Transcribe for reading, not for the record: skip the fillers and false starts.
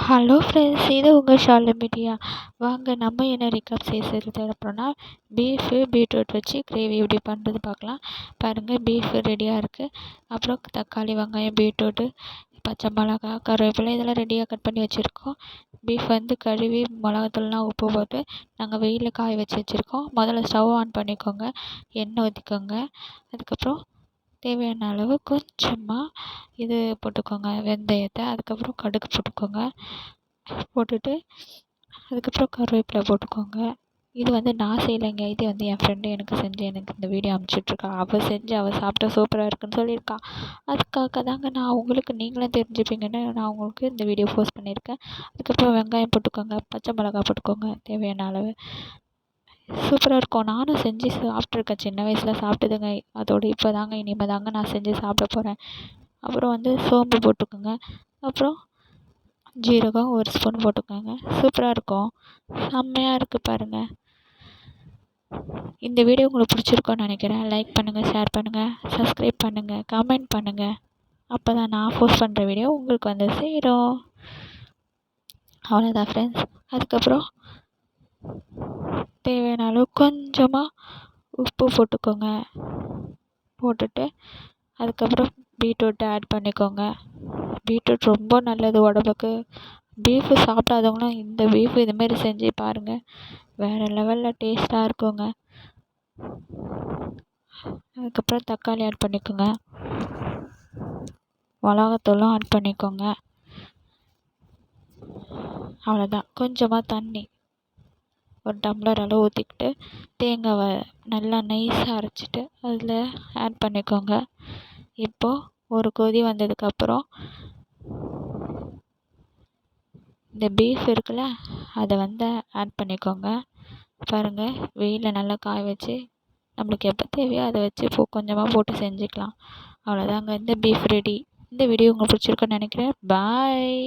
Hello friends, இது உங்கள் Shalu media. வாங்க நம்ம என்ன ரிகாப் செய்கிறது அப்புறம்னா பீஃபு பீட்ரூட் வச்சு கிரேவி எப்படி பண்ணுறது பார்க்கலாம். பாருங்கள், பீஃபு ரெடியாக இருக்குது. அப்புறம் தக்காளி, வெங்காயம், பீட்ரூட்டு, பச்சை மிளகா, கருவேப்பிலை இதெல்லாம் ரெடியாக கட் பண்ணி வச்சுருக்கோம். பீஃப் வந்து கழுவி மிளகாத்தூள்லாம் உப்பு போட்டு நாங்கள் வெயிலில் காய வச்சு வச்சுருக்கோம். முதல்ல ஸ்டவ் ஆன் பண்ணிக்கோங்க, எண்ணெய் ஊற்றிக்கோங்க. அதுக்கப்புறம் தேவையான அளவு கொஞ்சமாக இது போட்டுக்கோங்க, வெந்தயத்தை. அதுக்கப்புறம் கடுகு போட்டுக்கோங்க. போட்டுட்டு அதுக்கப்புறம் கருவேப்பிலை போட்டுக்கோங்க. இது வந்து நான் செய்யலைங்க, இது வந்து என் ஃப்ரெண்டு எனக்கு செஞ்சு எனக்கு இந்த வீடியோ அனுப்பிச்சிட்ருக்கா. அவள் செஞ்சு அவள் சாப்பிட்டா சூப்பராக இருக்குன்னு சொல்லியிருக்கா. அதுக்காக தாங்க நான் உங்களுக்கு நீங்களும் தெரிஞ்சுப்பீங்கன்னு நான் உங்களுக்கு இந்த வீடியோ போஸ்ட் பண்ணியிருக்கேன். அதுக்கப்புறம் வெங்காயம் போட்டுக்கோங்க, பச்சை மிளகா போட்டுக்கோங்க தேவையான அளவு. சூப்பராக இருக்கும். நானும் செஞ்சு சாப்பிட்ருக்கேன், சின்ன வயசில் சாப்பிட்டதுங்க. அதோடு இப்போ தாங்க இனிமேல் தாங்க நான் செஞ்சு சாப்பிட போகிறேன். அப்புறம் வந்து சோம்பு போட்டுக்கோங்க. அப்புறம் ஜீரகம் 1 ஸ்பூன் போட்டுக்கோங்க. சூப்பராக இருக்கும், செம்மையாக இருக்குது பாருங்கள். இந்த வீடியோ உங்களுக்கு பிடிச்சிருக்கோன்னு நினைக்கிறேன். லைக் பண்ணுங்கள், ஷேர் பண்ணுங்கள், சப்ஸ்கிரைப் பண்ணுங்கள், கமெண்ட் பண்ணுங்கள். அப்போ தான் நான் போஸ்ட் பண்ணுற வீடியோ உங்களுக்கு வந்து சேரும். அவ்வளோதான் ஃப்ரெண்ட்ஸ். அதுக்கப்புறம் தேவையான அளவு கொஞ்சமாக உப்பு போட்டுக்கோங்க. போட்டுட்டு அதுக்கப்புறம் பீட்ரூட்டை ஆட் பண்ணிக்கோங்க. பீட்ரூட் ரொம்ப நல்லது உடம்புக்கு. பீஃபு சாப்பிடாதவங்களும் இந்த பீஃபு இதுமாரி செஞ்சு பாருங்கள், வேறு லெவலில் டேஸ்ட்டாக இருக்குங்க. அதுக்கப்புறம் தக்காளி ஆட் பண்ணிக்கோங்க, மிளகாத்தூளும் ஆட் பண்ணிக்கோங்க. அவ்வளோதான். கொஞ்சமாக தண்ணி 1 டம்ளர் அளவு ஊற்றிக்கிட்டு தேங்காவை நல்லா நைஸாக அரைச்சிட்டு அதில் ஆட் பண்ணிக்கோங்க. இப்போது ஒரு கொதி வந்ததுக்கப்புறம் இந்த பீஃப் இருக்குல்ல அதை வந்து ஆட் பண்ணிக்கோங்க. பாருங்கள், வெயிலில் நல்லா காய வச்சு நம்மளுக்கு எப்போ தேவையோ அதை வச்சு கொஞ்சமாக போட்டு செஞ்சுக்கலாம். அவ்வளோதாங்க, இந்த பீஃப் ரெடி. இந்த வீடியோ உங்களுக்கு பிடிச்சிருக்குன்னு நினைக்கிறேன். பாய்.